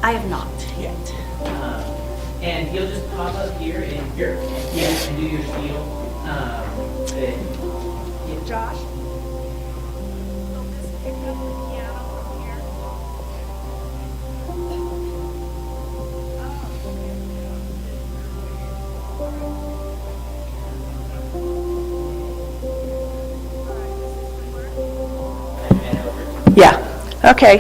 I have not yet. And you'll just pop up here and and do your spiel. Josh? Will this pick up the piano from here? Yeah, okay.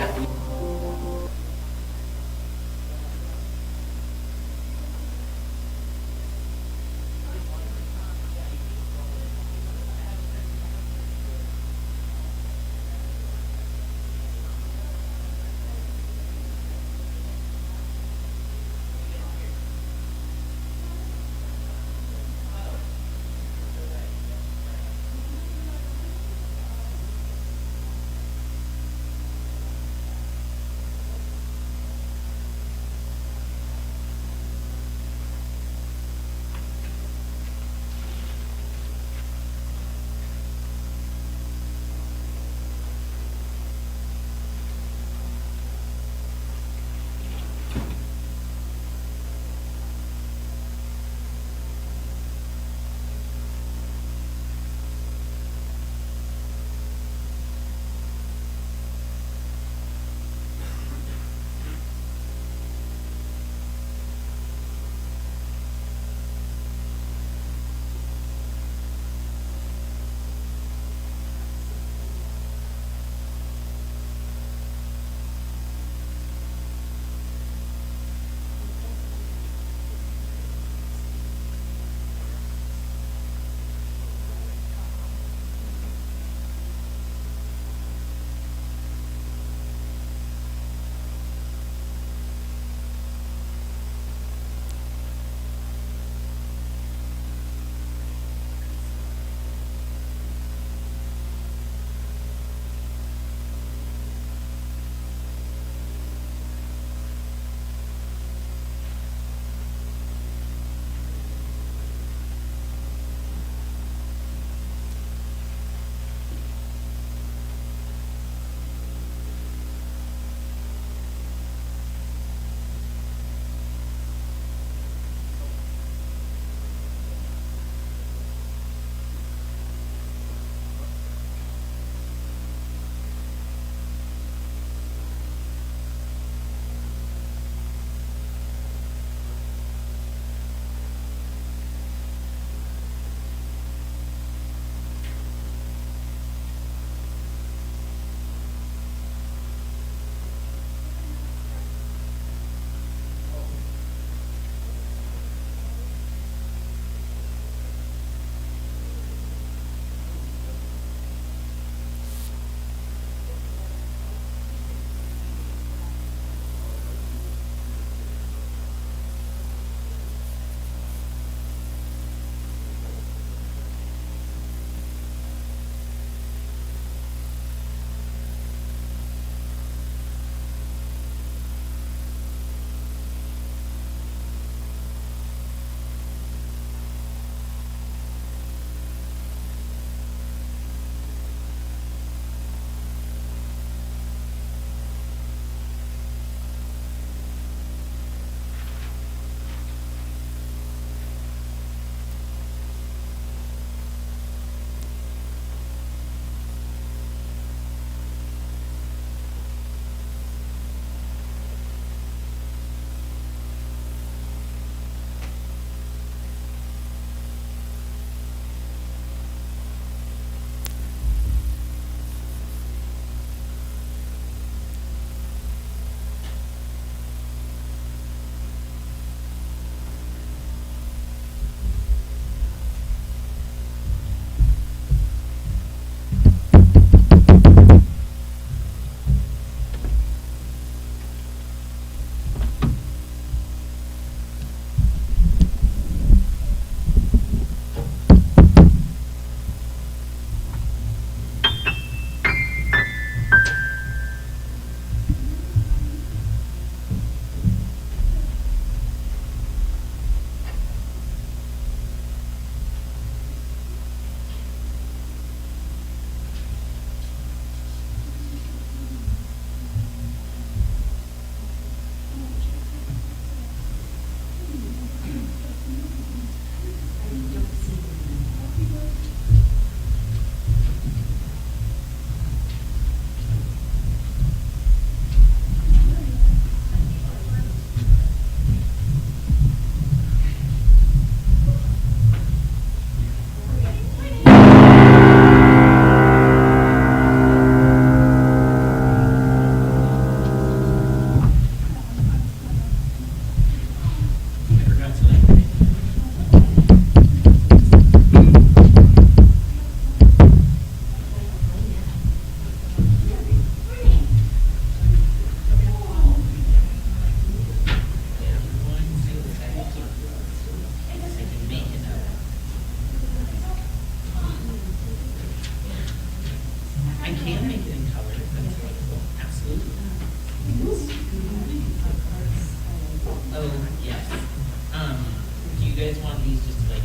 you guys want these just to like,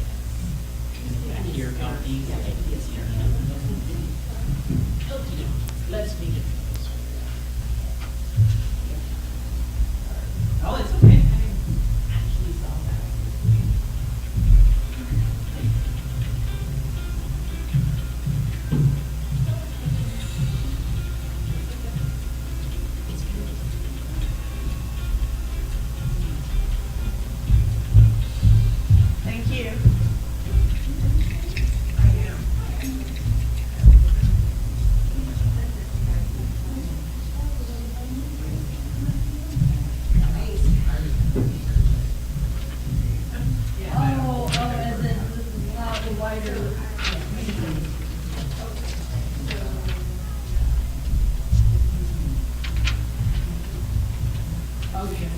back here, count these? Okey-dokey. Let's make it. Oh, it's okay. I actually saw that. It's beautiful. Thank you. As in, this is not the wider. Okay.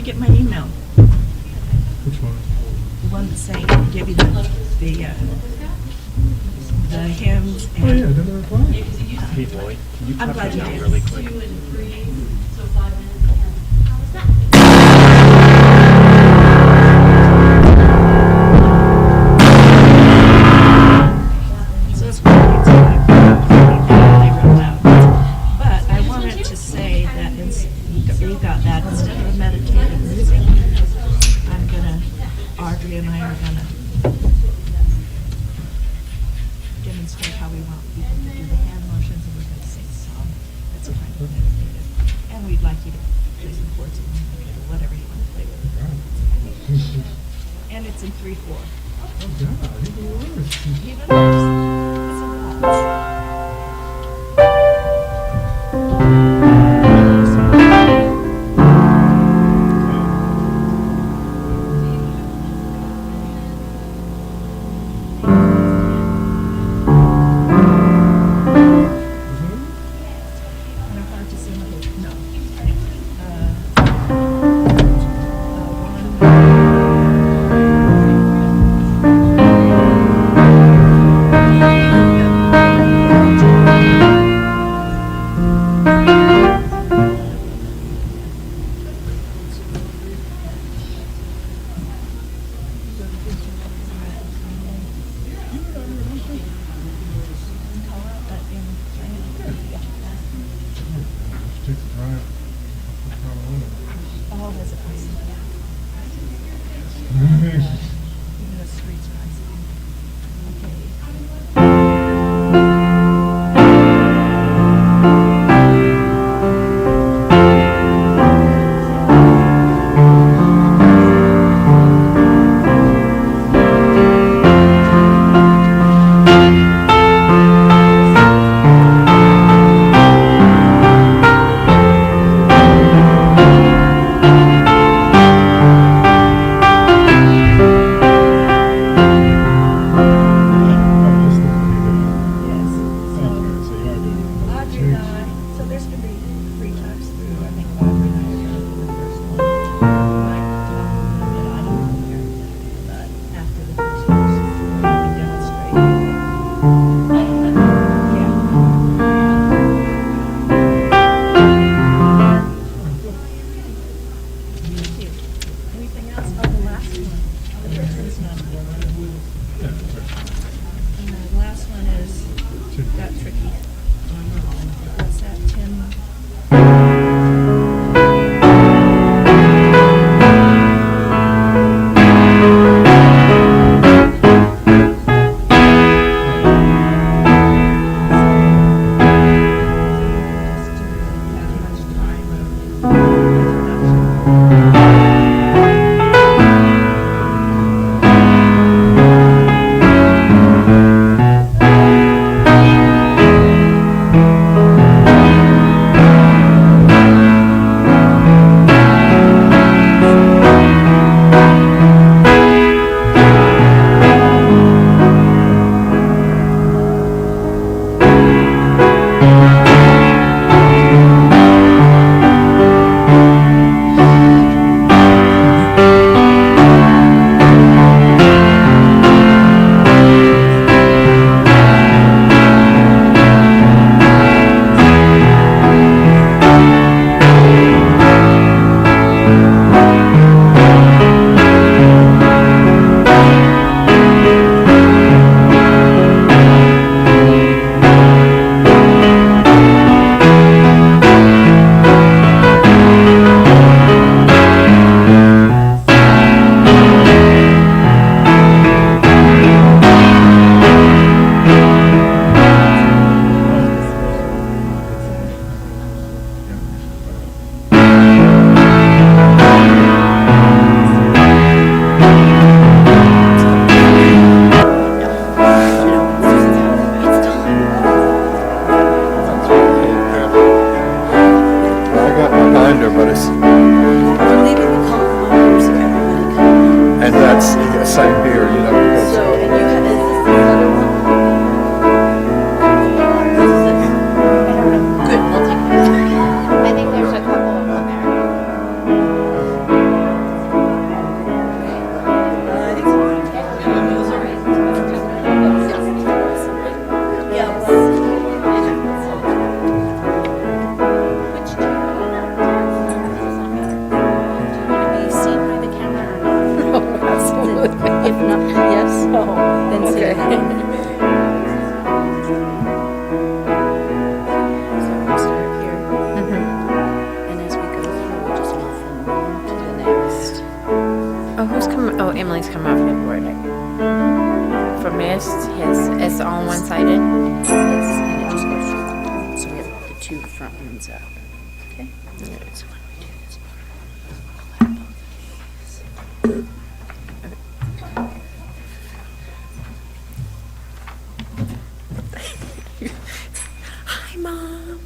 get my email? Which one? The one that's saying, give you the hymns Oh, yeah, and. didn't I reply? Hey, Lloyd, can you I'm cut glad that you out did. really quick? 2 and 3, so 5 minutes. How was that? So it's really exciting. They roll out. But I wanted to say that we got that instead of meditative music, I'm gonna, Audrey and I are gonna demonstrate how we want people to do the hand motions, and we're gonna sing a song that's kind of meditative. And we'd like you to play some chords along with it, or whatever you want to play with. And it's in 3/4. Oh, God, even worse. Even worse. It's a waltz. And hard to sing with it. No. Take the drive. Oh, there's a price. Even the street's price. Okay. Yes. Audrey and I, so there's going to be 3 times through. I think Audrey and I are going to do the first one. Might talk a little bit, I don't know here. But after the first verse, we'll be demonstrating. Yeah. Thank you. Anything else? Oh, the last one. The first one's not. And the last one is, got tricky. What's that, Tim? Just that much time of introduction. Emily's come off the board. For missed, it's all one-sided. And it just goes, so we have the two front ones up. Okay? So when we do this part, I'll add both of these. Hi, Mom.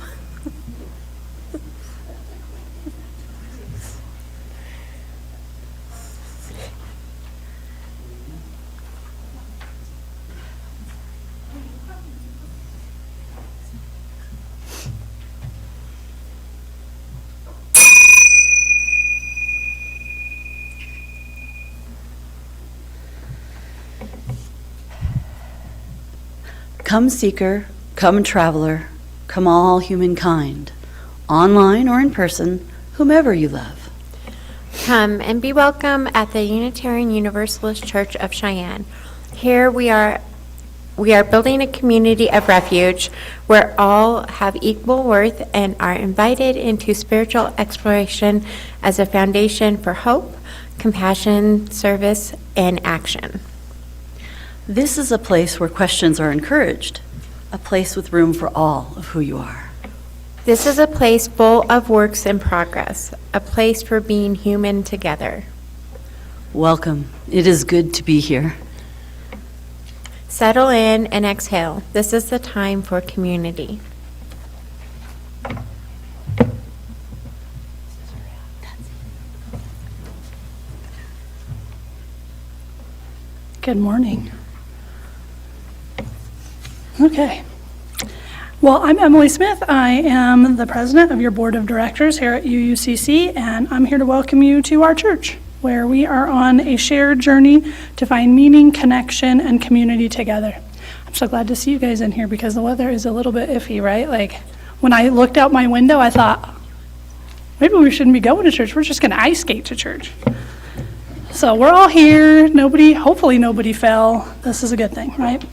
Come seeker, come traveler, come all humankind, online or in person, whomever you love. Come and be welcome at the Unitarian Universalist Church of Cheyenne. Here we are building a community of refuge where all have equal worth and are invited into spiritual exploration as a foundation for hope, compassion, service, and action. This is a place where questions are encouraged, a place with room for all of who you are. This is a place full of works in progress, a place for being human together. Welcome. It is good to be here. Settle in and exhale. This is the time for community. Good morning. Okay. Well, I'm Emily Smith. I am the president of your board of directors here at UUCC, and I'm here to welcome you to our church, where we are on a shared journey to find meaning, connection, and community together. I'm so glad to see you guys in here because the weather is a little bit iffy, right? Like, when I looked out my window, I thought, maybe we shouldn't be going to church. We're just going to ice skate to church. So we're all here. Hopefully nobody fell. This is a good thing, right?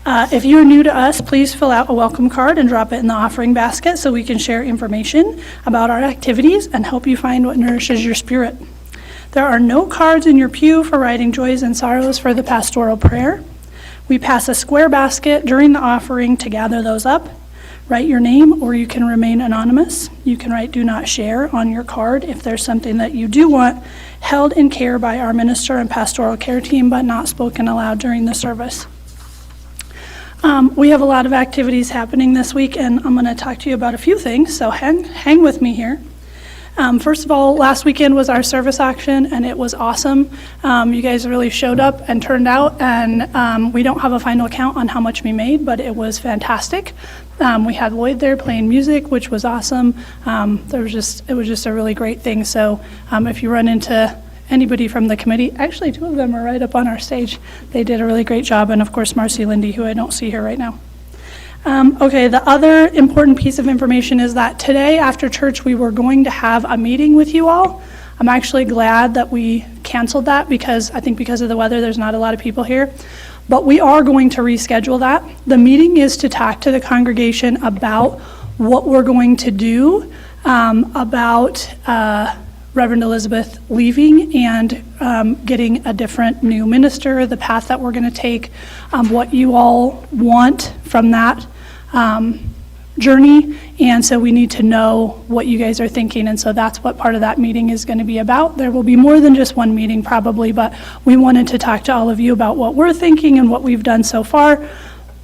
If you are new to us, please fill out a welcome card and drop it in the offering basket so we can share information about our activities and help you find what nourishes your spirit. There are no cards in your pew for writing joys and sorrows for the pastoral prayer. We pass a square basket during the offering to gather those up. Write your name, or you can remain anonymous. You can write "do not share" on your card if there's something that you do want held in care by our minister and pastoral care team, but not spoken aloud during the service. We have a lot of activities happening this week, and I'm going to talk to you about a few things, so hang with me here. First of all, last weekend was our service auction, and it was awesome. You guys really showed up and turned out, and we don't have a final count on how much we made, but it was fantastic. We had Lloyd there playing music, which was awesome. It was just a really great thing. So if you run into anybody from the committee, actually 2 of them are right up on our stage. They did a really great job, and of course Marcy Lindy, who I don't see here right now. Okay, the other important piece of information is that today after church we were going to have a meeting with you all. I'm actually glad that we canceled that because I think because of the weather there's not a lot of people here. But we are going to reschedule that. The meeting is to talk to the congregation about what we're going to do about Reverend Elizabeth leaving and getting a different new minister, the path that we're going to take, what you all want from that journey. And so we need to know what you guys are thinking. And so that's what part of that meeting is going to be about. There will be more than just one meeting probably, but we wanted to talk to all of you about what we're thinking and what we've done so far.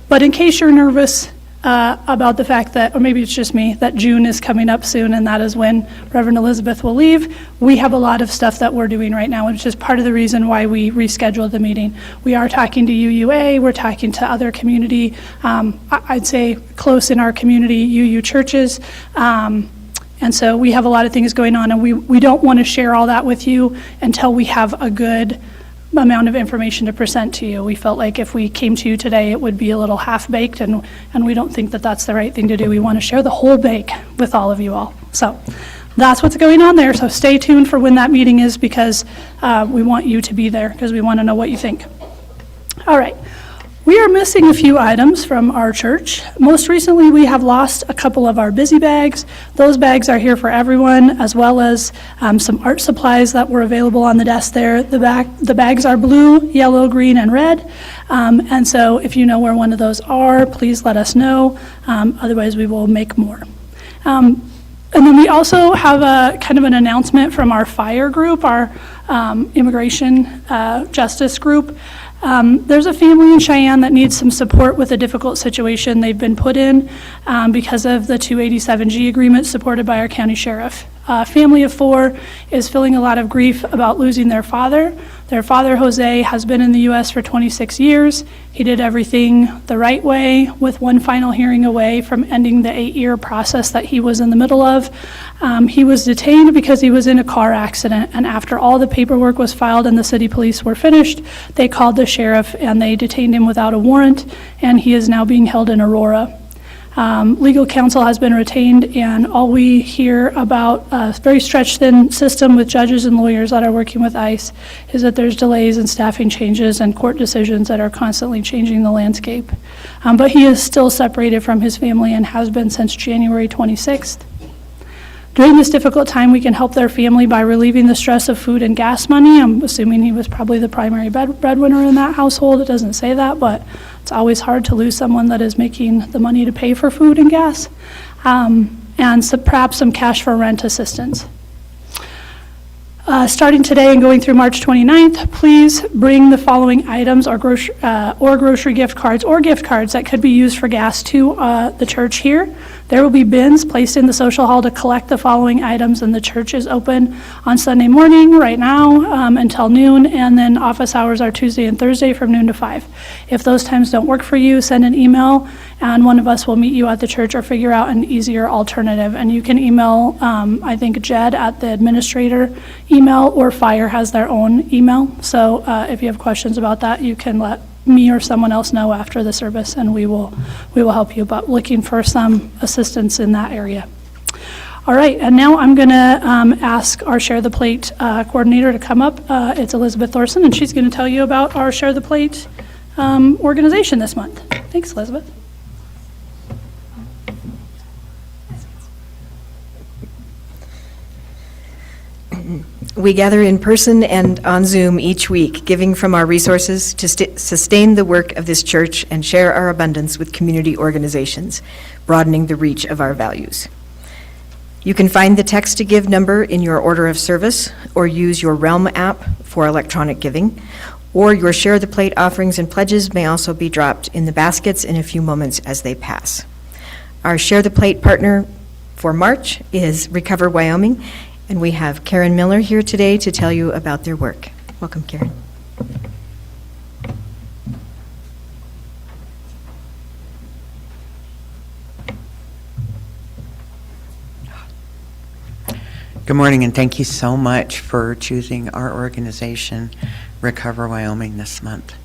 But in case you're nervous about the fact that, or maybe it's just me, that June is coming up soon and that is when Reverend Elizabeth will leave, we have a lot of stuff that we're doing right now, which is part of the reason why we rescheduled the meeting. We are talking to UUA, we're talking to other community, I'd say close in our community, UU churches, and so we have a lot of things going on, and we don't want to share all that with you until we have a good amount of information to present to you. We felt like if we came to you today, it would be a little half-baked, and we don't think that that's the right thing to do. We want to share the whole bake with all of you all. So that's what's going on there. So stay tuned for when that meeting is because we want you to be there because we want to know what you think. All right. We are missing a few items from our church. Most recently, we have lost a couple of our busy bags. Those bags are here for everyone, as well as some art supplies that were available on the desk there. The bags are blue, yellow, green, and red. And so if you know where one of those are, please let us know. Otherwise, we will make more. And then we also have a kind of an announcement from our FIRE group, our immigration justice group. There's a family in Cheyenne that needs some support with a difficult situation they've been put in because of the 287G agreement supported by our county sheriff. A family of 4 is feeling a lot of grief about losing their father. Their father, Jose, has been in the U.S. for 26 years. He did everything the right way, with one final hearing away from ending the 8-year process that he was in the middle of. He was detained because he was in a car accident, and after all the paperwork was filed and the city police were finished, they called the sheriff and they detained him without a warrant, and he is now being held in Aurora. Legal counsel has been retained, and all we hear about a very stretched thin system with judges and lawyers that are working with ICE is that there's delays and staffing changes and court decisions that are constantly changing the landscape. But he is still separated from his family and has been since January 26th. During this difficult time, we can help their family by relieving the stress of food and gas money. I'm assuming he was probably the primary breadwinner in that household. It doesn't say that, but it's always hard to lose someone that is making the money to pay for food and gas. And so perhaps some cash for rent assistance. Starting today and going through March 29th, please bring the following items or grocery gift cards or gift cards that could be used for gas to the church here. There will be bins placed in the social hall to collect the following items, and the church is open on Sunday morning right now until noon, and then office hours are Tuesday and Thursday from noon to 5. If those times don't work for you, send an email and one of us will meet you at the church or figure out an easier alternative. And you can email, I think, Jed at the administrator email, or FIRE has their own email. So if you have questions about that, you can let me or someone else know after the service, and we will help you. But looking for some assistance in that area. All right, and now I'm going to ask our Share the Plate coordinator to come up. It's Elizabeth Thorson, and she's going to tell you about our Share the Plate organization this month. Thanks, Elizabeth. We gather in person and on Zoom each week, giving from our resources to sustain the work of this church and share our abundance with community organizations, broadening the reach of our values. You can find the text to give number in your order of service, or use your Realm app for electronic giving, or your Share the Plate offerings and pledges may also be dropped in the baskets in a few moments as they pass. Our Share the Plate partner for March is Recover Wyoming, and we have Karen Miller here today to tell you about their work. Welcome, Karen. Good morning, and thank you so much for choosing our organization, Recover Wyoming, this month.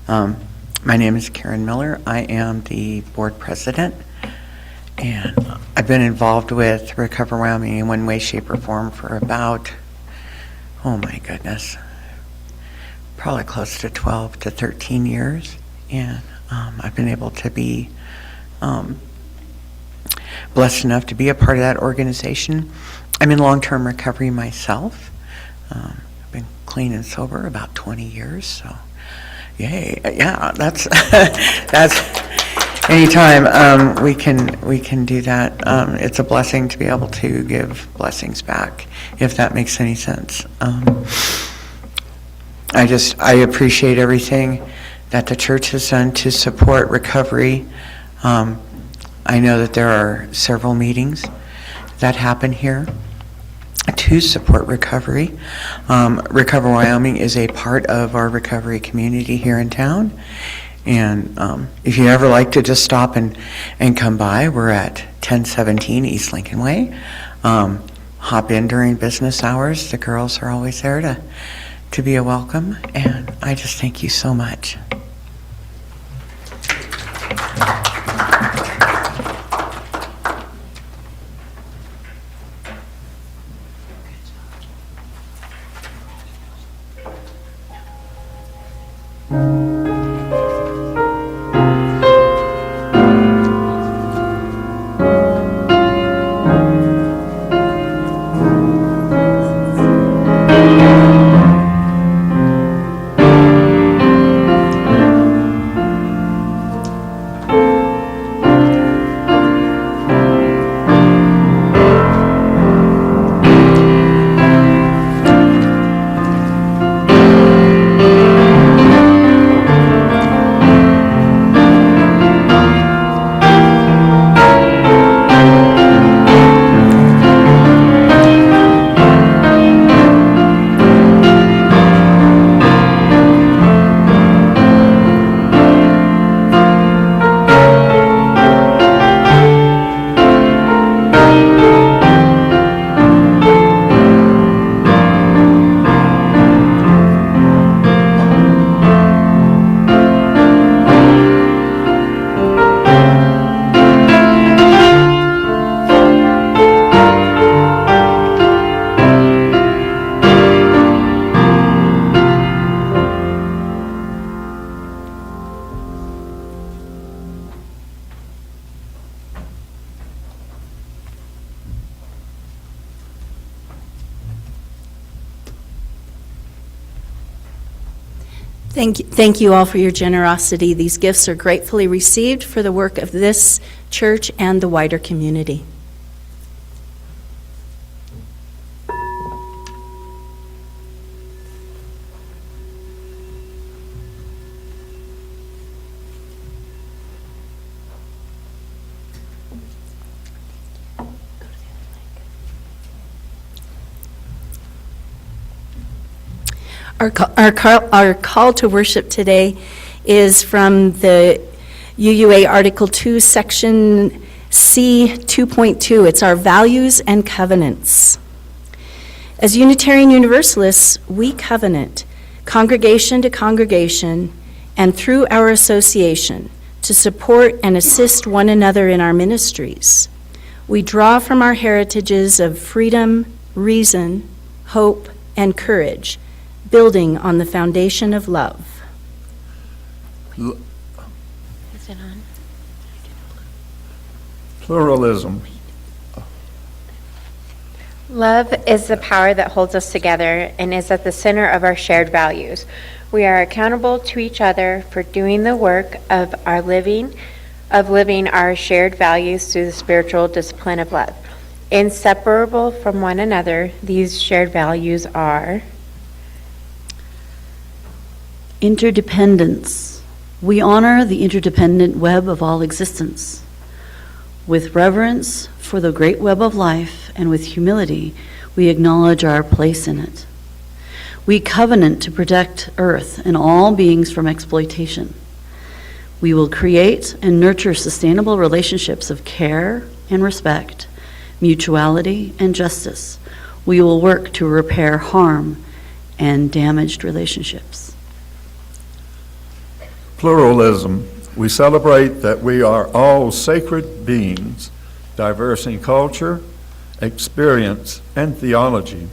My name is Karen Miller. I am the board president, and I've been involved with Recover Wyoming in one way, shape, or form for about, oh my goodness, probably close to 12 to 13 years. And I've been able to be blessed enough to be a part of that organization. I'm in long-term recovery myself. I've been clean and sober about 20 years, so yay. Yeah, that's anytime we can do that. It's a blessing to be able to give blessings back, if that makes any sense. I appreciate everything that the church has done to support recovery. I know that there are several meetings that happen here to support recovery. Recover Wyoming is a part of our recovery community here in town. And if you ever like to just stop and come by, we're at 1017 East Lincoln Way. Hop in during business hours. The girls are always there to be a welcome. And I just thank you so much. Thank you all for your generosity. These gifts are gratefully received for the work of this church and the wider community. Our call to worship today is from the UUA Article 2, Section C 2.2. It's our values and covenants. As Unitarian Universalists, we covenant, congregation to congregation, and through our association, to support and assist one another in our ministries. We draw from our heritages of freedom, reason, hope, and courage, building on the foundation of love. Is it on? Pluralism. Love is the power that holds us together and is at the center of our shared values. We are accountable to each other for doing the work of living our shared values through the spiritual discipline of love. Inseparable from one another, these shared values are Interdependence. We honor the interdependent web of all existence. With reverence for the great web of life and with humility, we acknowledge our place in it. We covenant to protect Earth and all beings from exploitation. We will create and nurture sustainable relationships of care and respect, mutuality and justice. We will work to repair harm and damaged relationships. Pluralism. We celebrate that we are all sacred beings, diverse in culture, experience, and theology.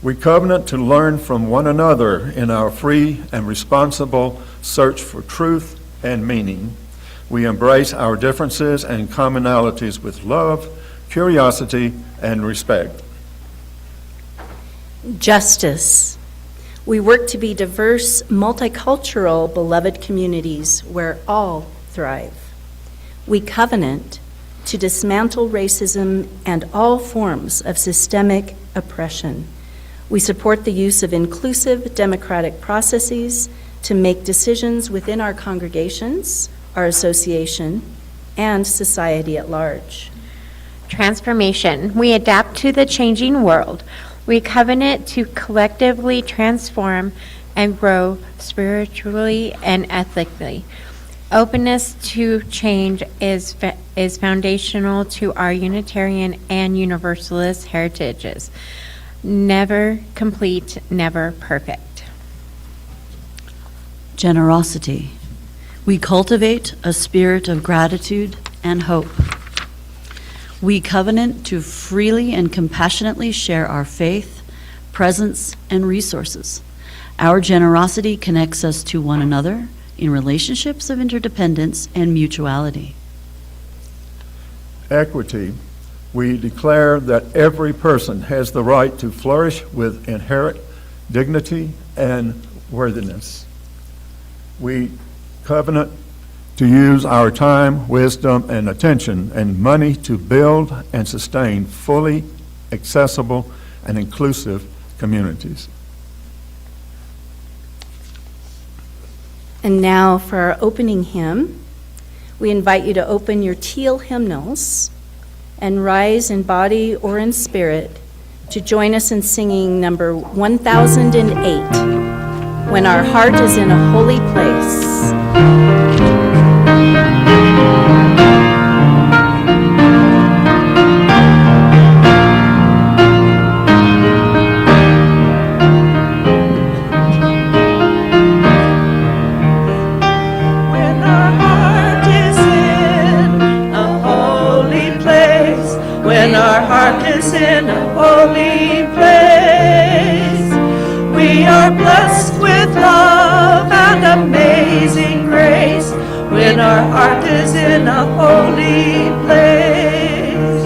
We covenant to learn from one another in our free and responsible search for truth and meaning. We embrace our differences and commonalities with love, curiosity, and respect. Justice. We work to be diverse, multicultural, beloved communities where all thrive. We covenant to dismantle racism and all forms of systemic oppression. We support the use of inclusive democratic processes to make decisions within our congregations, our association, and society at large. transformation. We adapt to the changing world. We covenant to collectively transform and grow spiritually and ethically. Openness to change is foundational to our Unitarian and Universalist heritages. Never complete, never perfect. Generosity. We cultivate a spirit of gratitude and hope. We covenant to freely and compassionately share our faith, presence, and resources. Our generosity connects us to one another in relationships of interdependence and mutuality. Equity. We declare that every person has the right to flourish with inherent dignity and worthiness. We covenant to use our time, wisdom, and attention and money to build and sustain fully accessible and inclusive communities. And now for our opening hymn, we invite you to open your teal hymnals and rise in body or in spirit to join us in singing number 1008, When Our Heart is in a Holy Place. When our heart is in a holy place, we are blessed with love and amazing grace. When our heart is in a holy place,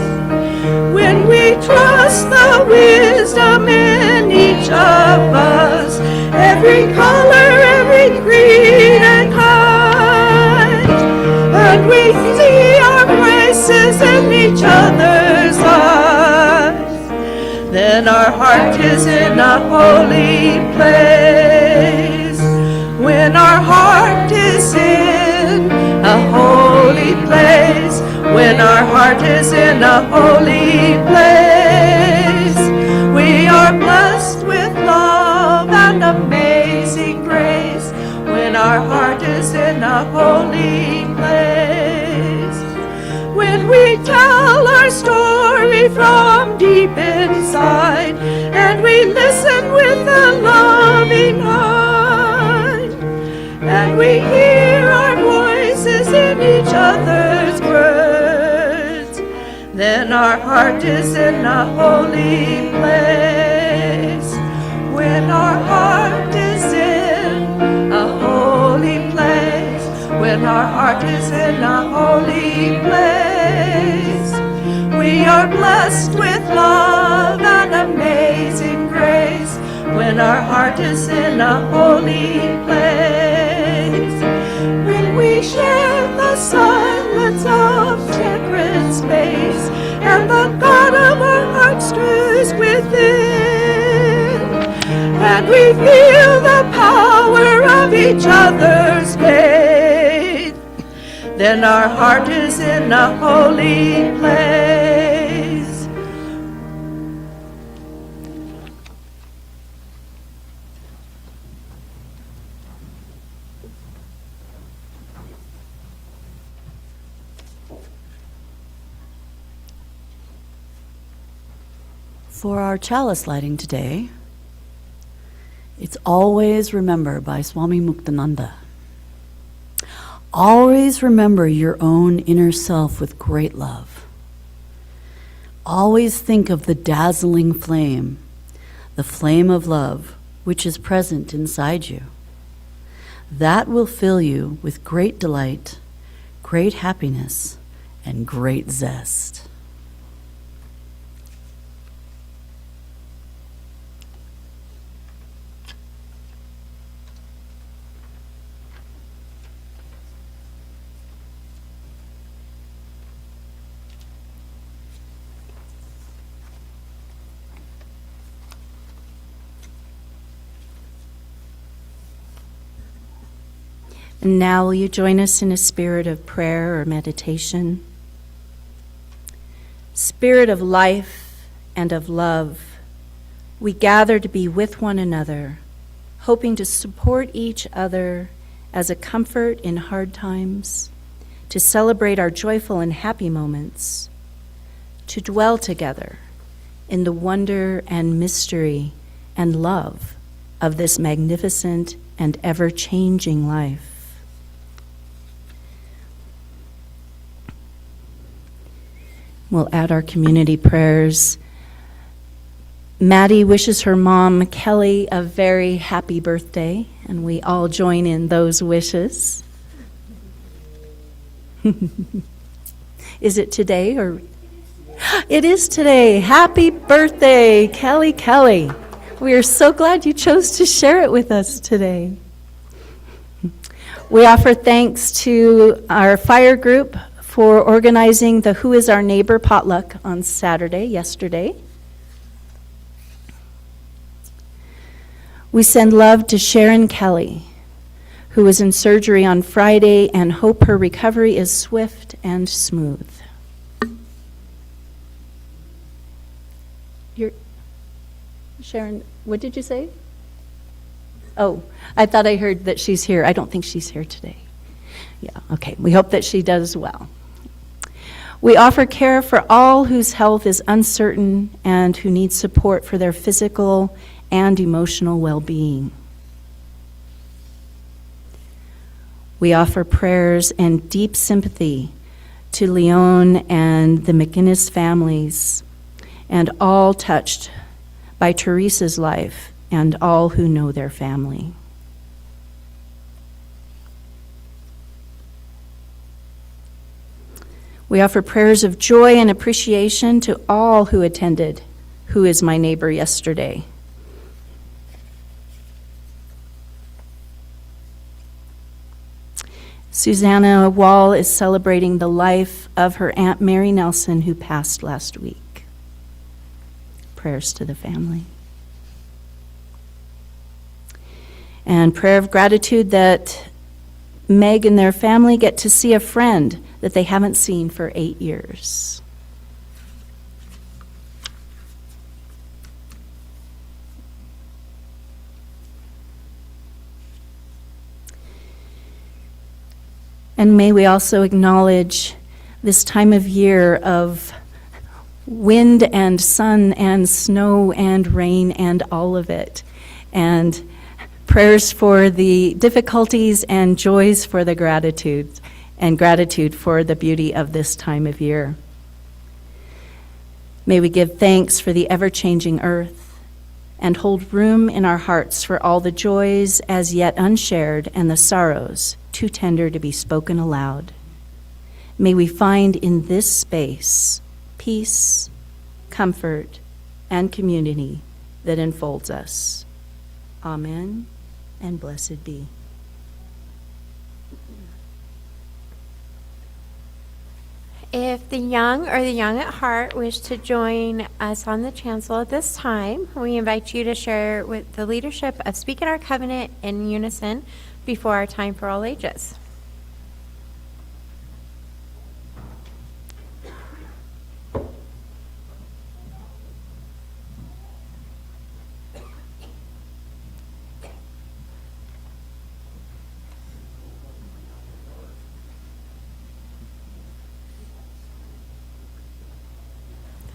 when we trust the wisdom in each of us, every color, every each other's lives, then our heart is in a holy place. When our heart is in a holy place, when our heart is in a holy place, we are blessed with love and amazing grace. When our heart is in a holy place, when we tell our story from deep inside, and we listen with a loving heart, and we hear our voices in each other's words, then our heart is in a holy place. When our heart is in a holy place, when our heart is in a holy place, we are blessed with love and amazing grace. When our heart is in a holy place, when we share the silence of sacred space, and the God of our heart stirs within, and we feel the power of each other's faith, then our heart is in a holy place. For our chalice lighting today, it's Always Remember by Swami Muktananda. Always remember your own inner self with great love. Always think of the dazzling flame, the flame of love, which is present inside you. That will fill you with great delight, great happiness, and great zest. And now will you join us in a spirit of prayer or meditation? Spirit of life and of love, we gather to be with one another, hoping to support each other as a comfort in hard times, to celebrate our joyful and happy moments, to dwell together in the wonder and mystery and love of this magnificent and ever-changing life. We'll add our community prayers. Maddie wishes her mom, Kelly, a very happy birthday, and we all join in those wishes. Is it today or? It is today. Happy birthday, Kelly Kelly. We are so glad you chose to share it with us today. We offer thanks to our fire group for organizing the Who is Our Neighbor potluck on yesterday. We send love to Sharon Kelly, who was in surgery on Friday, and hope her recovery is swift and smooth. Sharon, what did you say? Oh, I thought I heard that she's here. I don't think she's here today. Yeah, okay. We hope that she does well. We offer care for all whose health is uncertain and who need support for their physical and emotional well-being. We offer prayers and deep sympathy to Leon and the McGinnis families, and all touched by Teresa's life and all who know their family. We offer prayers of joy and appreciation to all who attended Who is My Neighbor yesterday. Susanna Wall is celebrating the life of her Aunt Mary Nelson, who passed last week. Prayers to the family. And prayer of gratitude that Meg and their family get to see a friend that they haven't seen for 8 years. And may we also acknowledge this time of year of wind and sun and snow and rain and all of it. And prayers for the difficulties and joys for the gratitude, and gratitude for the beauty of this time of year. May we give thanks for the ever-changing earth and hold room in our hearts for all the joys as yet unshared and the sorrows too tender to be spoken aloud. May we find in this space peace, comfort, and community that enfolds us. Amen, and blessed be. If the young or the young at heart wish to join us on the chancel at this time, we invite you to share with the leadership of Speak in Our Covenant in unison before our time for all ages.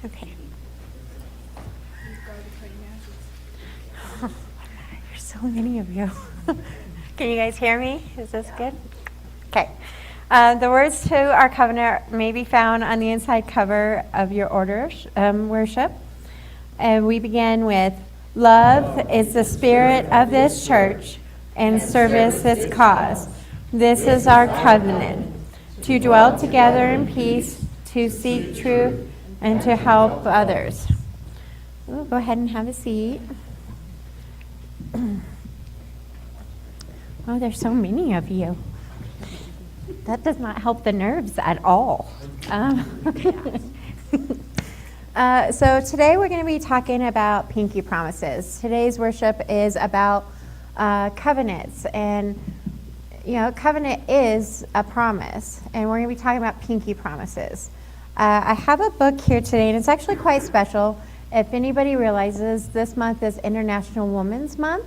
Okay. There's so many of you. Can you guys hear me? Is this good? Okay. The words to our covenant may be found on the inside cover of your order worship. And we begin with, love is the spirit of this church and service its cause. This is our covenant, to dwell together in peace, to seek truth, and to help others. Ooh, go ahead and have a seat. Oh, there's so many of you. That does not help the nerves at all. So today we're going to be talking about pinky promises. Today's worship is about covenants, and covenant is a promise, and we're going to be talking about pinky promises. I have a book here today, and it's actually quite special. If anybody realizes, this month is International Women's Month,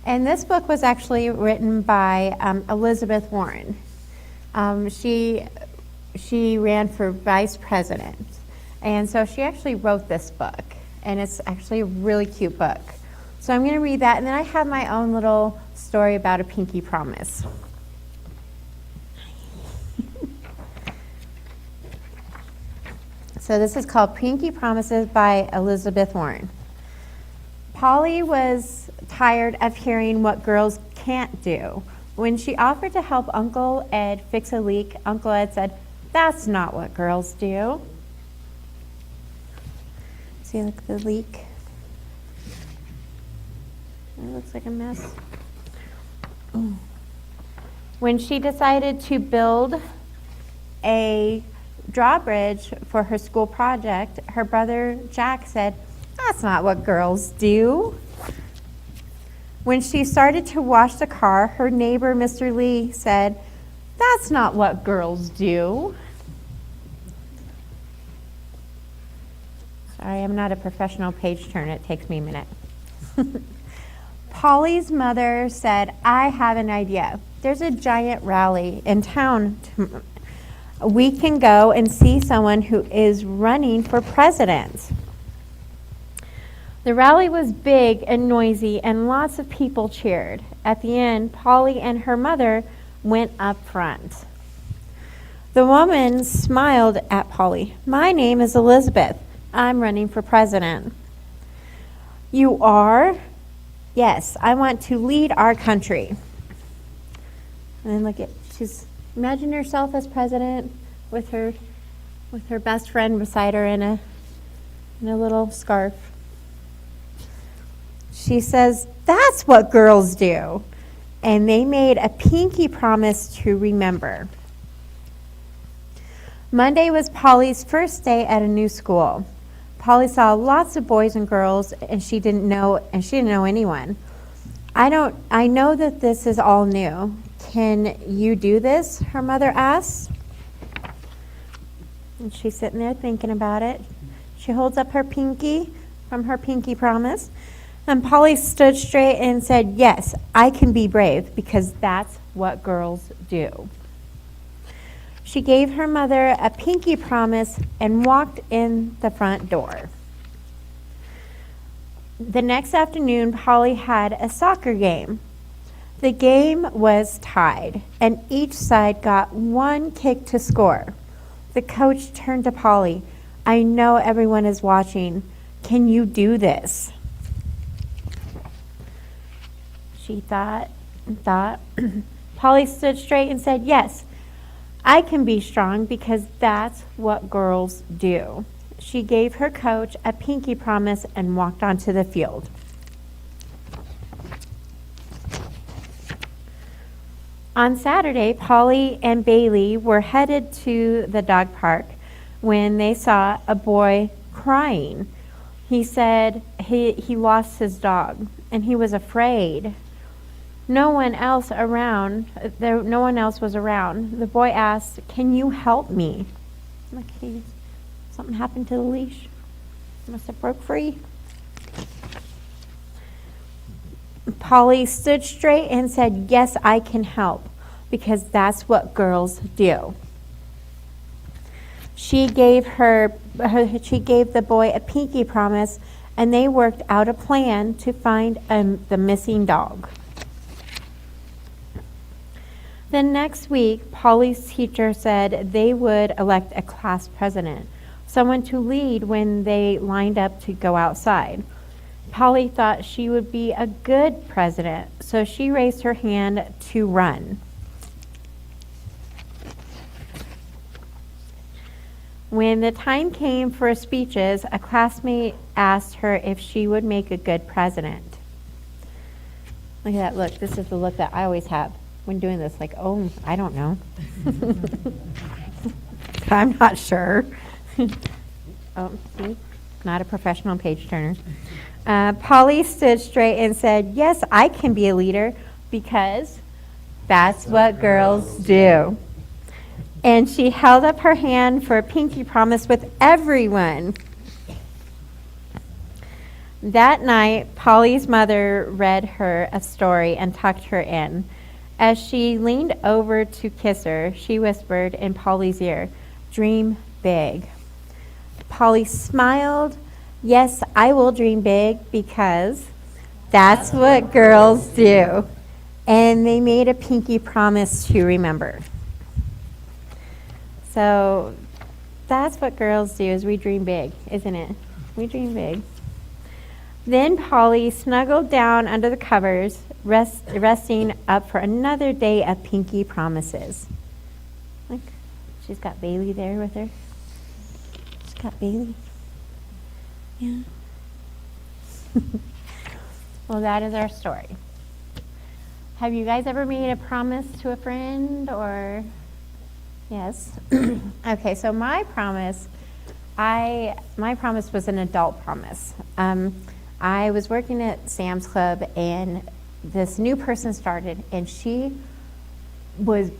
and this book was actually written by Elizabeth Warren. She ran for vice president, and so she actually wrote this book, and it's actually a really cute book. So I'm going to read that, and then I have my own little story about a pinky promise. So this is called Pinky Promises by Elizabeth Warren. Polly was tired of hearing what girls can't do. When she offered to help Uncle Ed fix a leak, Uncle Ed said, "That's not what girls do." See, look, the leak. It looks like a mess. When she decided to build a drawbridge for her school project, her brother Jack said, "That's not what girls do." When she started to wash the car, her neighbor Mr. Lee said, "That's not what girls do." Sorry, I'm not a professional page turner. It takes me a minute. Polly's mother said, "I have an idea. There's a giant rally in town. We can go and see someone who is running for president." The rally was big and noisy, and lots of people cheered. At the end, Polly and her mother went up front. The woman smiled at Polly. "My name is Elizabeth. I'm running for president." "You are?" "Yes, I want to lead our country." And then look at, imagine yourself as president with her best friend beside her in a little scarf. She says, "That's what girls do." and they made a pinky promise to remember. Monday was Polly's first day at a new school. Polly saw lots of boys and girls, and she didn't know anyone. I know that this is all new. Can you do this? Her mother asked. And she's sitting there thinking about it. She holds up her pinky from her pinky promise. And Polly stood straight and said, yes, I can be brave because that's what girls do. She gave her mother a pinky promise and walked in the front door. The next afternoon, Polly had a soccer game. The game was tied, and each side got one kick to score. The coach turned to Polly. I know everyone is watching. Can you do this? She thought. Polly stood straight and said, yes, I can be strong because that's what girls do. She gave her coach a pinky promise and walked onto the field. On Saturday, Polly and Bailey were headed to the dog park when they saw a boy crying. He said he lost his dog and he was afraid. No one else was around. The boy asked, can you help me? Something happened to the leash. Must have broke free. Polly stood straight and said, yes, I can help, because that's what girls do. She gave the boy a pinky promise, and they worked out a plan to find the missing dog. The next week, Polly's teacher said they would elect a class president, someone to lead when they lined up to go outside. Polly thought she would be a good president, so she raised her hand to run. When the time came for speeches, a classmate asked her if she would make a good president. Look at that look. This is the look that I always have when doing this, like, oh, I don't know. I'm not sure. Oh, see? Not a professional page turner. Polly stood straight and said, yes, I can be a leader because that's what girls do. And she held up her hand for a pinky promise with everyone. That night, Polly's mother read her a story and tucked her in. As she leaned over to kiss her, she whispered in Polly's ear, dream big. Polly smiled. Yes, I will dream big because that's what girls do. And they made a pinky promise to remember. So that's what girls do, is we dream big, isn't it? We dream big. Then Polly snuggled down under the covers, resting up for another day of pinky promises. Look, she's got Bailey there with her. She's got Bailey. Yeah. Well, that is our story. Have you guys ever made a promise to a friend or? Yes. Okay, so my promise was an adult promise. I was working at Sam's Club and this new person started and she was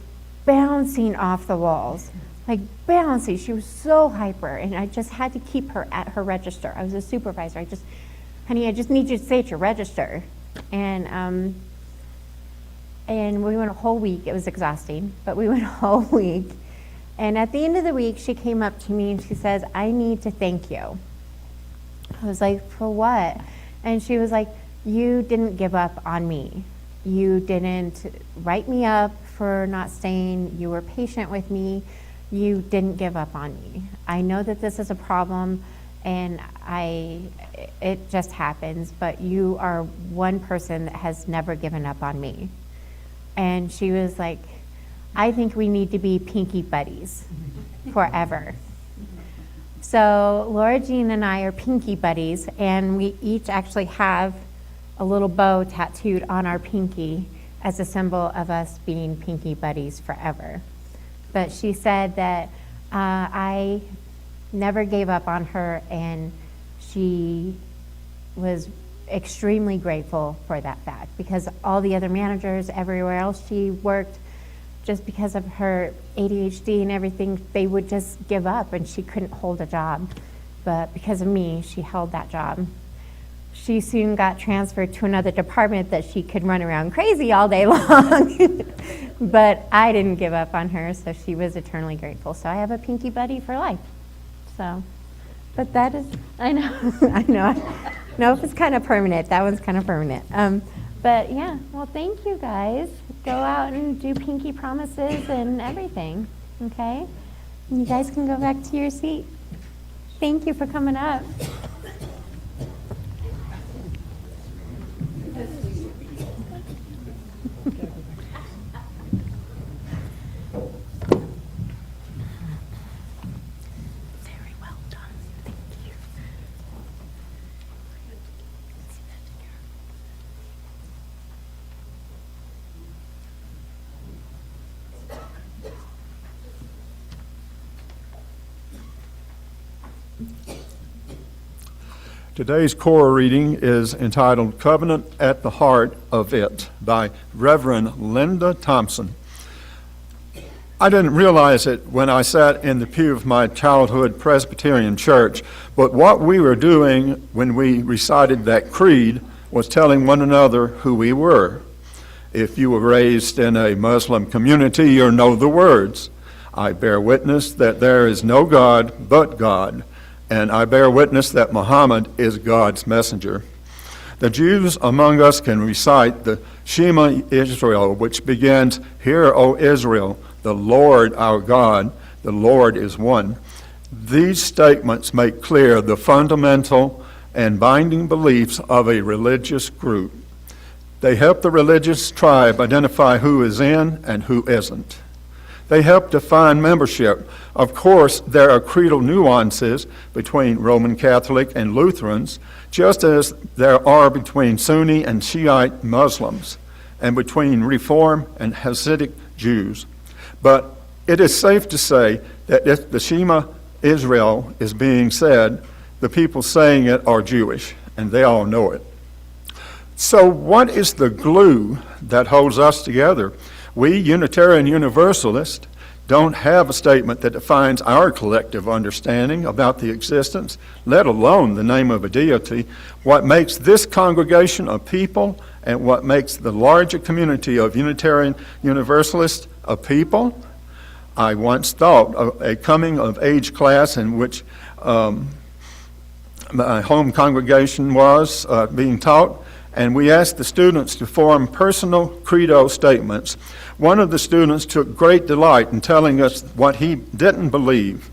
bouncing off the walls, like bouncing. She was so hyper and I just had to keep her at her register. I was a supervisor. Honey, I just need you to stay at your register. And we went a whole week. It was exhausting, but we went a whole week. And at the end of the week, she came up to me and she says, I need to thank you. I was like, for what? And she was like, you didn't give up on me. You didn't write me up for not staying. You were patient with me. You didn't give up on me. I know that this is a problem and it just happens, but you are one person that has never given up on me. And she was like, I think we need to be pinky buddies forever. So Laura Jean and I are pinky buddies, and we each actually have a little bow tattooed on our pinky, as a symbol of us being pinky buddies forever. But she said that I never gave up on her, and she was extremely grateful for that fact, because all the other managers everywhere else she worked, just because of her ADHD and everything, they would just give up and she couldn't hold a job. But because of me, she held that job. She soon got transferred to another department that she could run around crazy all day long. But I didn't give up on her, so she was eternally grateful. So I have a pinky buddy for life. So, but that is, I know, I know. No, if it's kind of permanent. That one's kind of permanent. But yeah, well, thank you guys. Go out and do pinky promises and everything, okay? And you guys can go back to your seat. Thank you for coming up. Very well done. Thank you. Today's core reading is entitled Covenant at the Heart of It by Reverend Linda Thompson. I didn't realize it when I sat in the pew of my childhood Presbyterian church, but what we were doing when we recited that creed was telling one another who we were. If you were raised in a Muslim community, you'll know the words. I bear witness that there is no God but God, and I bear witness that Muhammad is God's messenger. The Jews among us can recite the Shema Israel, which begins, Hear, O Israel, the Lord our God, the Lord is one. These statements make clear the fundamental and binding beliefs of a religious group. They help the religious tribe identify who is in and who isn't. They help define membership. Of course, there are creedal nuances between Roman Catholic and Lutherans, just as there are between Sunni and Shiite Muslims, and between Reform and Hasidic Jews. But it is safe to say that if the Shema Israel is being said, the people saying it are Jewish, and they all know it. So what is the glue that holds us together? We, Unitarian Universalists, don't have a statement that defines our collective understanding about the existence, let alone the name of a deity. What makes this congregation a people and what makes the larger community of Unitarian Universalists a people? I once taught a coming-of-age class in which my home congregation was being taught, and we asked the students to form personal credo statements. One of the students took great delight in telling us what he didn't believe,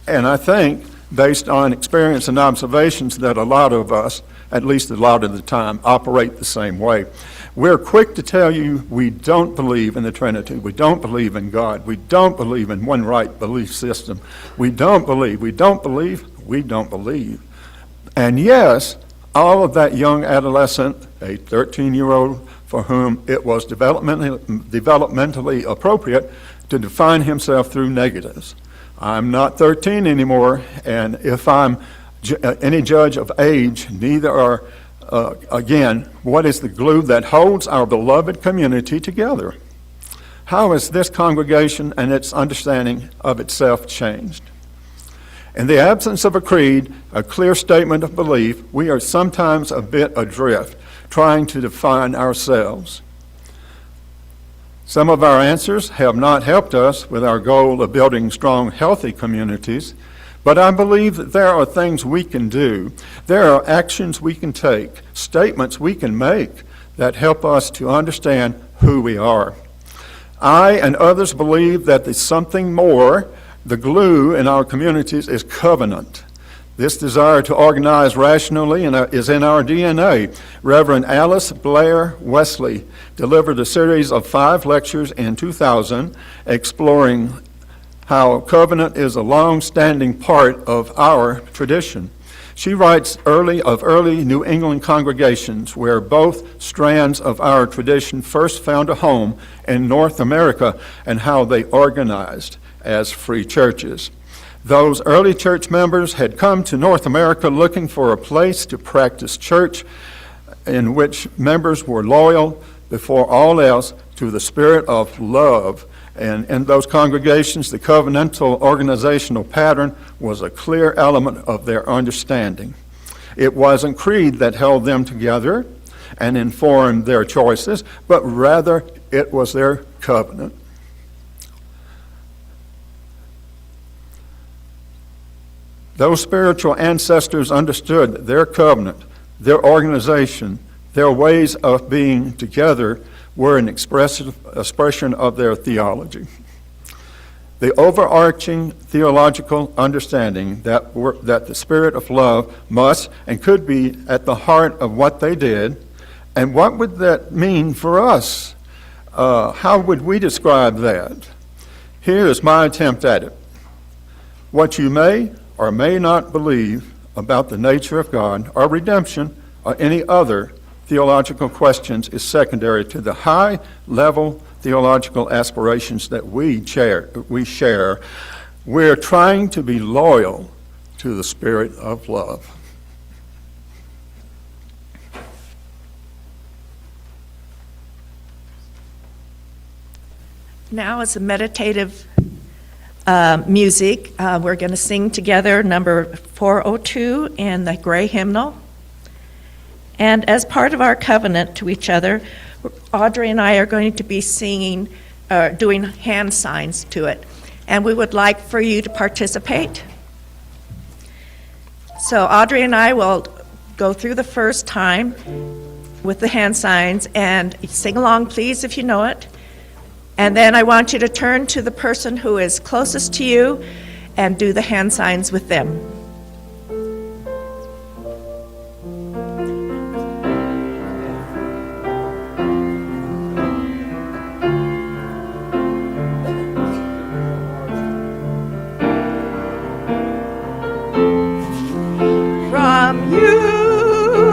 and I think, based on experience and observations, that a lot of us, at least a lot of the time, operate the same way. We're quick to tell you we don't believe in the Trinity, we don't believe in God, we don't believe in one right belief system, we don't believe. And yes, all of that young adolescent, a 13-year-old for whom it was developmentally appropriate to define himself through negatives. I'm not 13 anymore, and if I'm any judge of age, neither are, again, what is the glue that holds our beloved community together? How has this congregation and its understanding of itself changed? In the absence of a creed, a clear statement of belief, we are sometimes a bit adrift, trying to define ourselves. Some of our answers have not helped us with our goal of building strong, healthy communities, but I believe that there are things we can do. There are actions we can take, statements we can make that help us to understand who we are. I and others believe that there's something more. The glue in our communities is covenant. This desire to organize rationally is in our DNA. Reverend Alice Blair Wesley delivered a series of 5 lectures in 2000 exploring how covenant is a long-standing part of our tradition. She writes of early New England congregations where both strands of our tradition first found a home in North America and how they organized as free churches. Those early church members had come to North America looking for a place to practice church in which members were loyal before all else to the spirit of love. And in those congregations, the covenantal organizational pattern was a clear element of their understanding. It wasn't creed that held them together and informed their choices, but rather it was their covenant. Those spiritual ancestors understood their covenant, their organization, their ways of being together were an expression of their theology. The overarching theological understanding that the spirit of love must and could be at the heart of what they did. And what would that mean for us? How would we describe that? Here is my attempt at it. What you may or may not believe about the nature of God or redemption or any other theological questions is secondary to the high-level theological aspirations that we share. We're trying to be loyal to the spirit of love. Now it's a meditative music. We're going to sing together number 402 in the Gray Hymnal. And as part of our covenant to each other, Audrey and I are going to be singing, doing hand signs to it. And we would like for you to participate. So Audrey and I will go through the first time with the hand signs, and sing along, please, if you know it. And then I want you to turn to the person who is closest to you and do the hand signs with them. From you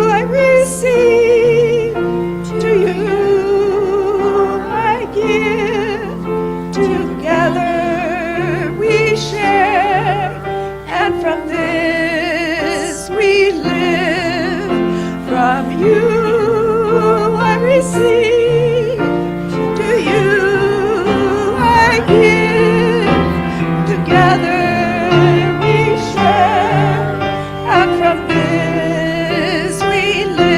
I receive, to you I give, together we share, and from this we live. From you I receive, to you I give, together we share, and from this we live.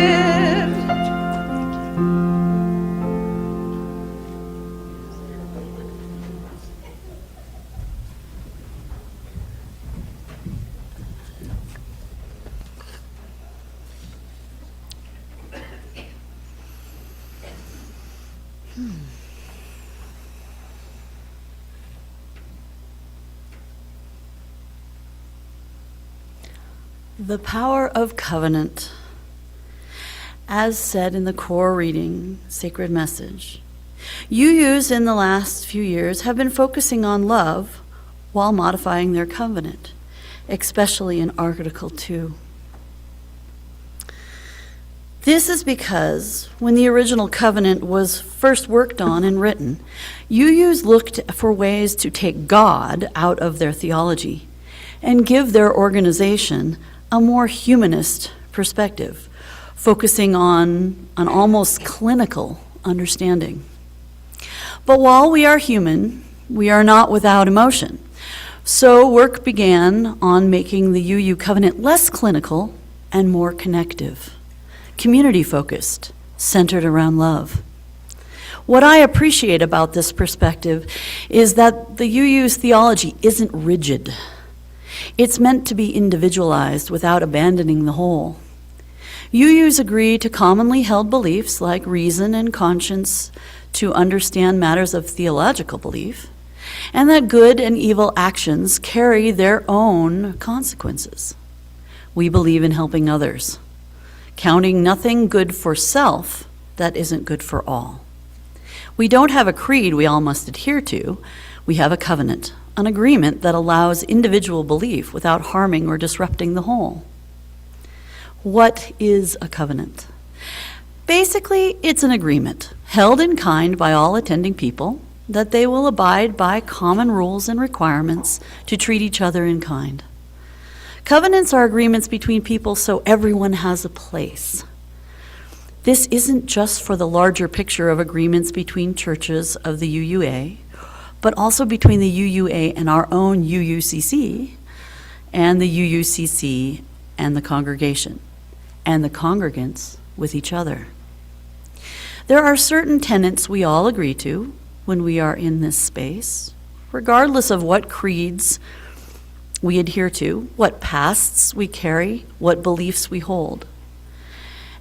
The power of covenant. As said in the core reading, Sacred Message, UUs in the last few years have been focusing on love while modifying their covenant, especially in Article 2. This is because when the original covenant was first worked on and written, UUs looked for ways to take God out of their theology and give their organization a more humanist perspective, focusing on an almost clinical understanding. But while we are human, we are not without emotion. So work began on making the UU covenant less clinical and more connective, community-focused, centered around love. What I appreciate about this perspective is that the UU's theology isn't rigid. It's meant to be individualized without abandoning the whole. UUs agree to commonly held beliefs like reason and conscience to understand matters of theological belief, and that good and evil actions carry their own consequences. We believe in helping others, counting nothing good for self that isn't good for all. We don't have a creed we all must adhere to. We have a covenant, an agreement that allows individual belief without harming or disrupting the whole. What is a covenant? Basically, it's an agreement held in kind by all attending people that they will abide by common rules and requirements to treat each other in kind. Covenants are agreements between people so everyone has a place. This isn't just for the larger picture of agreements between churches of the UUA, but also between the UUA and our own UUCC, and the UUCC and the congregation, and the congregants with each other. There are certain tenets we all agree to when we are in this space, regardless of what creeds we adhere to, what pasts we carry, what beliefs we hold.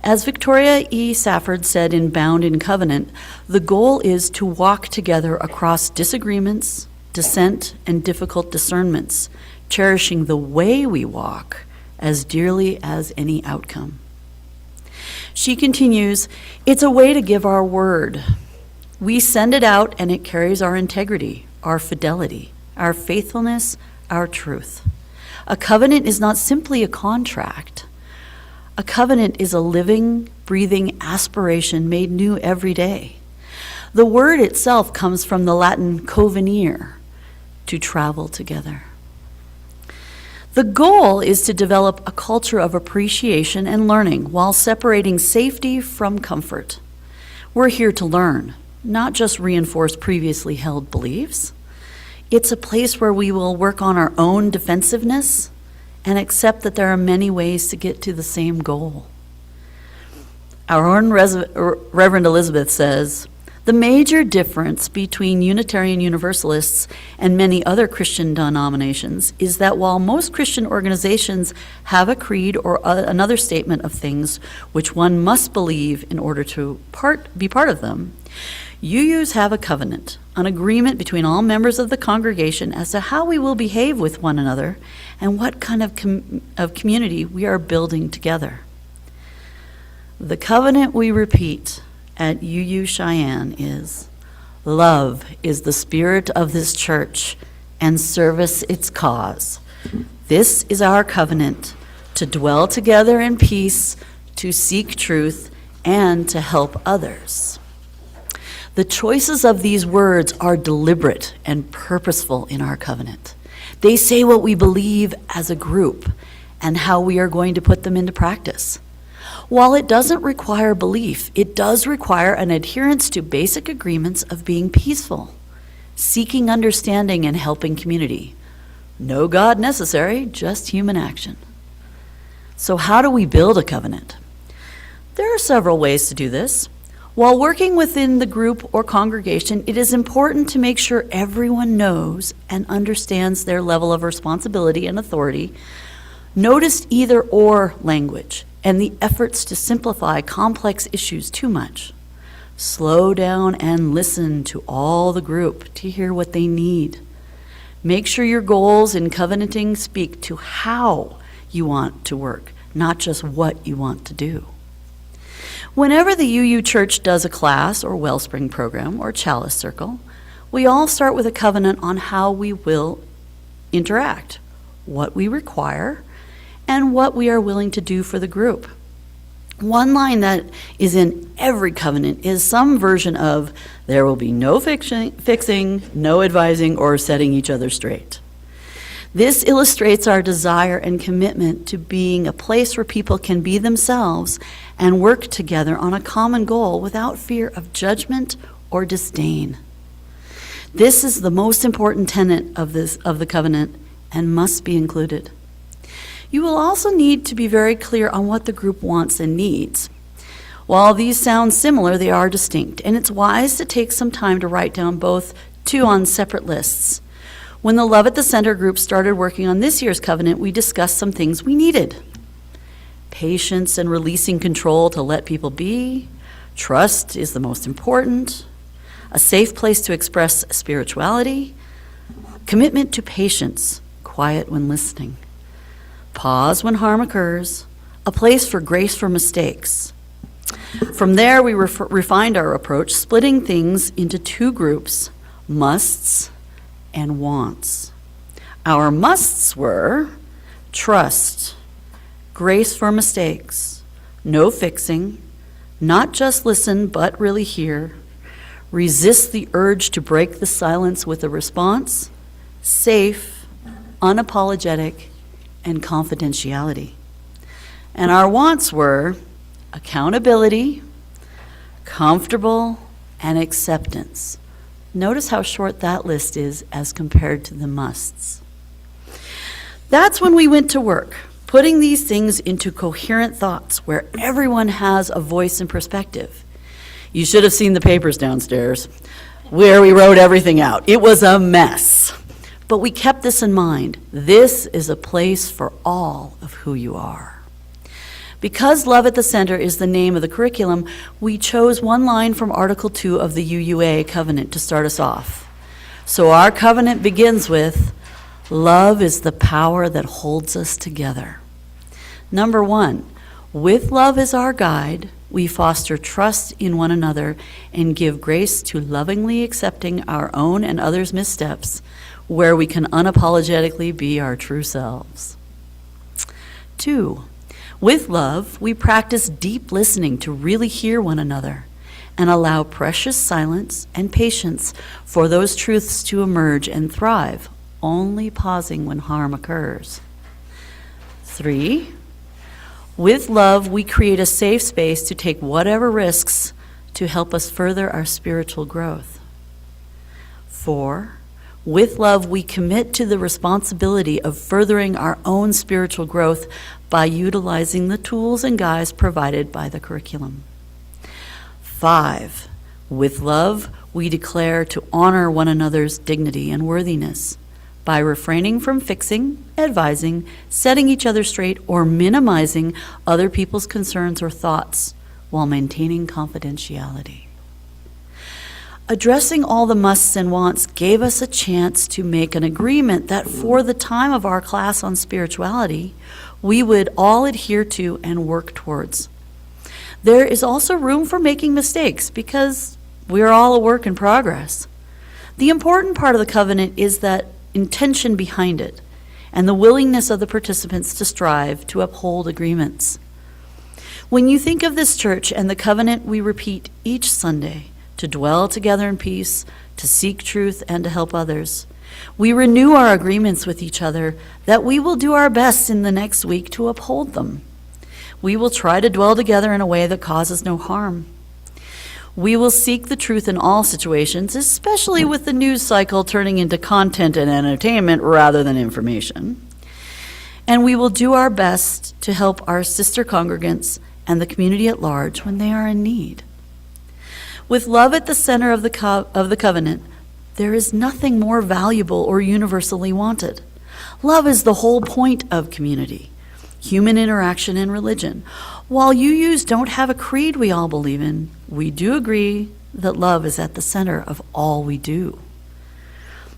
As Victoria E. Safford said in Bound in Covenant, the goal is to walk together across disagreements, dissent, and difficult discernments, cherishing the way we walk as dearly as any outcome. She continues, it's a way to give our word. We send it out and it carries our integrity, our fidelity, our faithfulness, our truth. A covenant is not simply a contract. A covenant is a living, breathing aspiration made new every day. The word itself comes from the Latin covenire, to travel together. The goal is to develop a culture of appreciation and learning while separating safety from comfort. We're here to learn, not just reinforce previously held beliefs. It's a place where we will work on our own defensiveness and accept that there are many ways to get to the same goal. Our own Reverend Elizabeth says, the major difference between Unitarian Universalists and many other Christian denominations is that while most Christian organizations have a creed or another statement of things which one must believe in order to be part of them, UUs have a covenant, an agreement between all members of the congregation as to how we will behave with one another and what kind of community we are building together. The covenant we repeat at UU Cheyenne is, love is the spirit of this church and service its cause. This is our covenant, to dwell together in peace, to seek truth, and to help others. The choices of these words are deliberate and purposeful in our covenant. They say what we believe as a group and how we are going to put them into practice. While it doesn't require belief, it does require an adherence to basic agreements of being peaceful, seeking understanding and helping community. No God necessary, just human action. So how do we build a covenant? There are several ways to do this. While working within the group or congregation, it is important to make sure everyone knows and understands their level of responsibility and authority. Notice either or language and the efforts to simplify complex issues too much. Slow down and listen to all the group to hear what they need. Make sure your goals in covenanting speak to how you want to work, not just what you want to do. Whenever the UU Church does a class or Wellspring program or Chalice Circle, we all start with a covenant on how we will interact, what we require, and what we are willing to do for the group. One line that is in every covenant is some version of, there will be no fixing, no advising, or setting each other straight. This illustrates our desire and commitment to being a place where people can be themselves and work together on a common goal without fear of judgment or disdain. This is the most important tenet of the covenant and must be included. You will also need to be very clear on what the group wants and needs. While these sound similar, they are distinct, and it's wise to take some time to write down two on separate lists. When the Love at the Center group started working on this year's covenant, we discussed some things we needed. Patience and releasing control to let people be. Trust is the most important. A safe place to express spirituality. Commitment to patience, quiet when listening. Pause when harm occurs. A place for grace for mistakes. From there, we refined our approach, splitting things into two groups, musts and wants. Our musts were trust, grace for mistakes, no fixing, not just listen but really hear, resist the urge to break the silence with a response, safe, unapologetic, and confidentiality. And our wants were accountability, comfortable, and acceptance. Notice how short that list is as compared to the musts. That's when we went to work, putting these things into coherent thoughts where everyone has a voice and perspective. You should have seen the papers downstairs where we wrote everything out. It was a mess. But we kept this in mind. This is a place for all of who you are. Because Love at the Center is the name of the curriculum, we chose one line from Article 2 of the UUA covenant to start us off. So our covenant begins with, love is the power that holds us together. Number 1, with love as our guide, we foster trust in one another and give grace to lovingly accepting our own and others' missteps, where we can unapologetically be our true selves. 2, with love, we practice deep listening to really hear one another and allow precious silence and patience for those truths to emerge and thrive, only pausing when harm occurs. 3, with love, we create a safe space to take whatever risks to help us further our spiritual growth. 4, with love, we commit to the responsibility of furthering our own spiritual growth by utilizing the tools and guides provided by the curriculum. 5, with love, we declare to honor one another's dignity and worthiness by refraining from fixing, advising, setting each other straight, or minimizing other people's concerns or thoughts while maintaining confidentiality. Addressing all the musts and wants gave us a chance to make an agreement that for the time of our class on spirituality, we would all adhere to and work towards. There is also room for making mistakes because we're all a work in progress. The important part of the covenant is that intention behind it and the willingness of the participants to strive to uphold agreements. When you think of this church and the covenant we repeat each Sunday, to dwell together in peace, to seek truth, and to help others, we renew our agreements with each other that we will do our best in the next week to uphold them. We will try to dwell together in a way that causes no harm. We will seek the truth in all situations, especially with the news cycle turning into content and entertainment rather than information. And we will do our best to help our sister congregants and the community at large when they are in need. With love at the center of the covenant, there is nothing more valuable or universally wanted. Love is the whole point of community, human interaction, and religion. While UUs don't have a creed we all believe in, we do agree that love is at the center of all we do.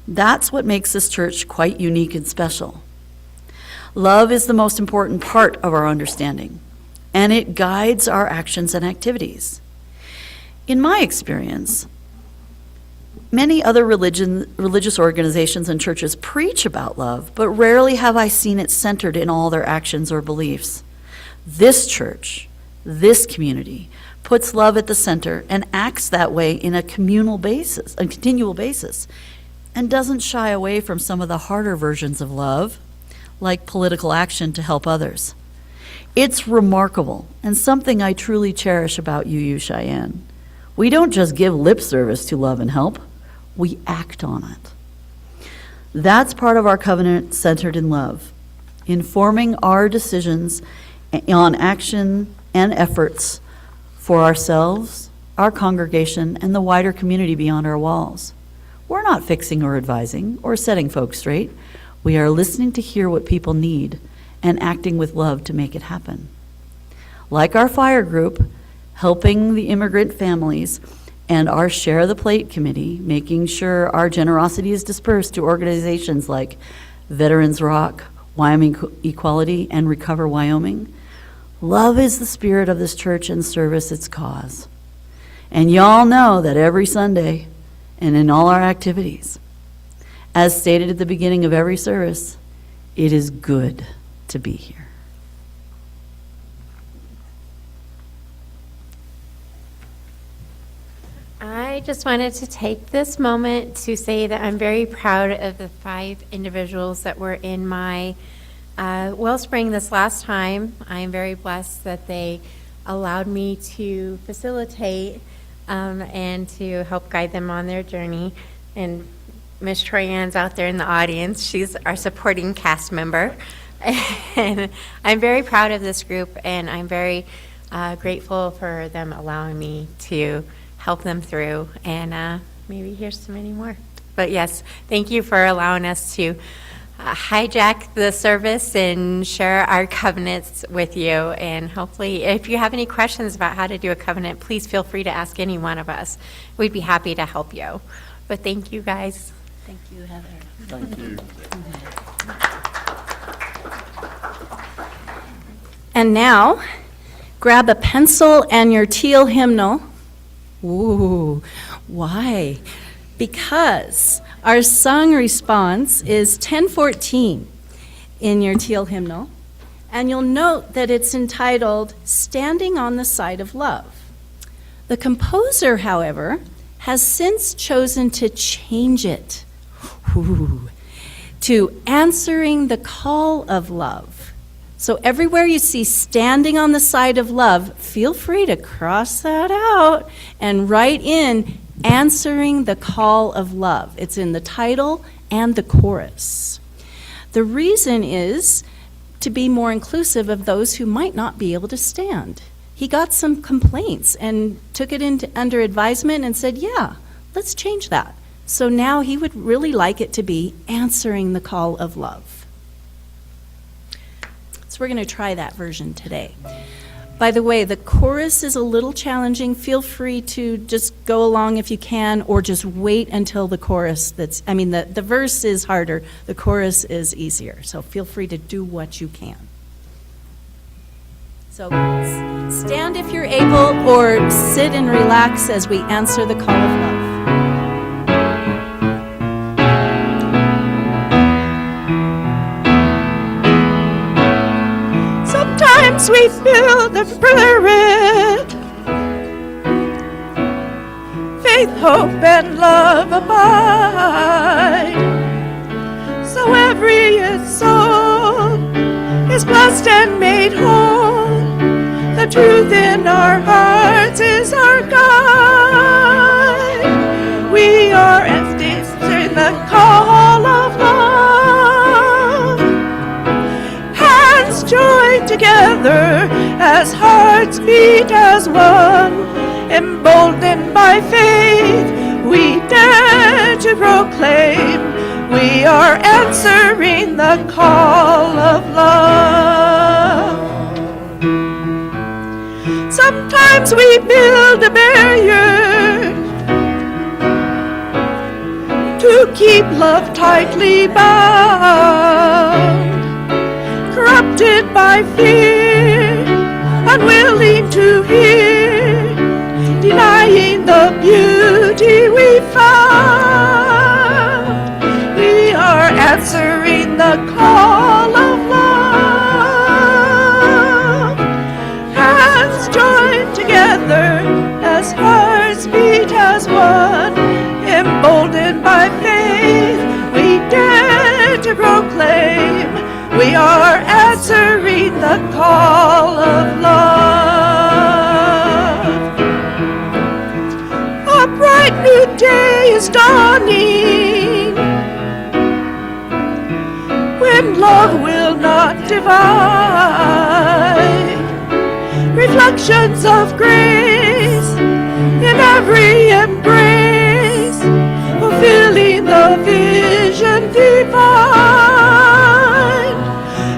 That's what makes this church quite unique and special. Love is the most important part of our understanding, and it guides our actions and activities. In my experience, many other religious organizations and churches preach about love, but rarely have I seen it centered in all their actions or beliefs. This church, this community, puts love at the center and acts that way in a continual basis, and doesn't shy away from some of the harder versions of love, like political action to help others. It's remarkable and something I truly cherish about UU Cheyenne. We don't just give lip service to love and help, we act on it. That's part of our covenant centered in love, informing our decisions on action and efforts for ourselves, our congregation, and the wider community beyond our walls. We're not fixing or advising or setting folks straight. We are listening to hear what people need and acting with love to make it happen. Like our fire group, helping the immigrant families, and our Share the Plate committee, making sure our generosity is dispersed to organizations like Veterans Rock, Wyoming Equality, and Recover Wyoming. Love is the spirit of this church and service its cause. And y'all know that every Sunday and in all our activities, as stated at the beginning of every service, it is good to be here. I just wanted to take this moment to say that I'm very proud of the 5 individuals that were in my Wellspring this last time. I am very blessed that they allowed me to facilitate and to help guide them on their journey. And Miss Troyan's out there in the audience. She's our supporting cast member. And I'm very proud of this group, and I'm very grateful for them allowing me to help them through, and maybe here's so many more. But yes, thank you for allowing us to hijack the service and share our covenants with you. And hopefully, if you have any questions about how to do a covenant, please feel free to ask any one of us. We'd be happy to help you. But thank you, guys. Thank you, Heather. Thank you. And now, grab a pencil and your teal hymnal. Ooh, why? Because our song response is 1014 in your teal hymnal, and you'll note that it's entitled Standing on the Side of Love. The composer, however, has since chosen to change it to Answering the Call of Love. So everywhere you see standing on the side of love, feel free to cross that out and write in Answering the Call of Love. It's in the title and the chorus. The reason is to be more inclusive of those who might not be able to stand. He got some complaints and took it under advisement and said, yeah, let's change that. So now he would really like it to be Answering the Call of Love. So we're going to try that version today. By the way, the chorus is a little challenging. Feel free to just go along if you can, or just wait until the chorus the verse is harder, the chorus is easier. So feel free to do what you can. So stand if you're able, or sit and relax as we answer the call of love. Sometimes we feel the spirit, faith, hope, and love abide. So every soul is blessed and made whole. The truth in our hearts is our guide. We are answering the call of love. Hands joined together as hearts beat as one. Emboldened by faith, we dare to proclaim we are answering the call of love. Sometimes we build a barrier to keep love tightly bound, corrupted by fear, unwilling to hear, denying the beauty we found. We are answering the call of love. Hands joined together as hearts beat as one. Emboldened by faith, we dare to proclaim we are answering the call of love. A bright new day is dawning, when love will not divide. Reflections of grace in every embrace, fulfilling the vision divine.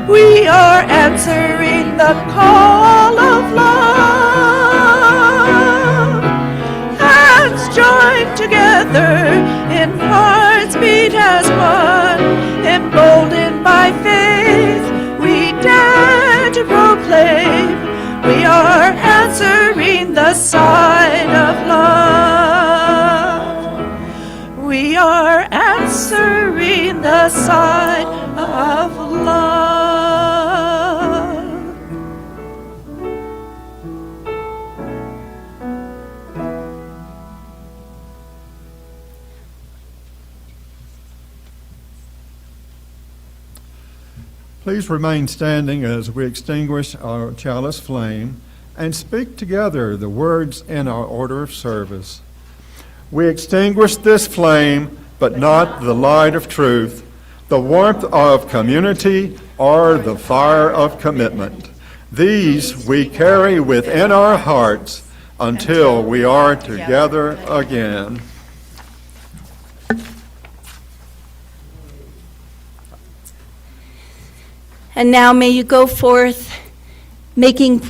We are answering the call of love. Hands joined together in hearts beat as one. Emboldened by faith, we dare to proclaim we are answering the sign of love. We are answering the sign of love. Please remain standing as we extinguish our chalice flame and speak together the words in our order of service. We extinguish this flame, but not the light of truth, the warmth of community, or the fire of commitment. These we carry within our hearts until we are together again. And now may you go forth, making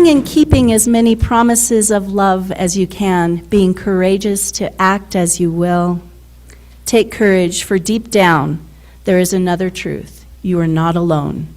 and keeping as many promises of love as you can, being courageous to act as you will. Take courage, for deep down there is another truth. You are not alone.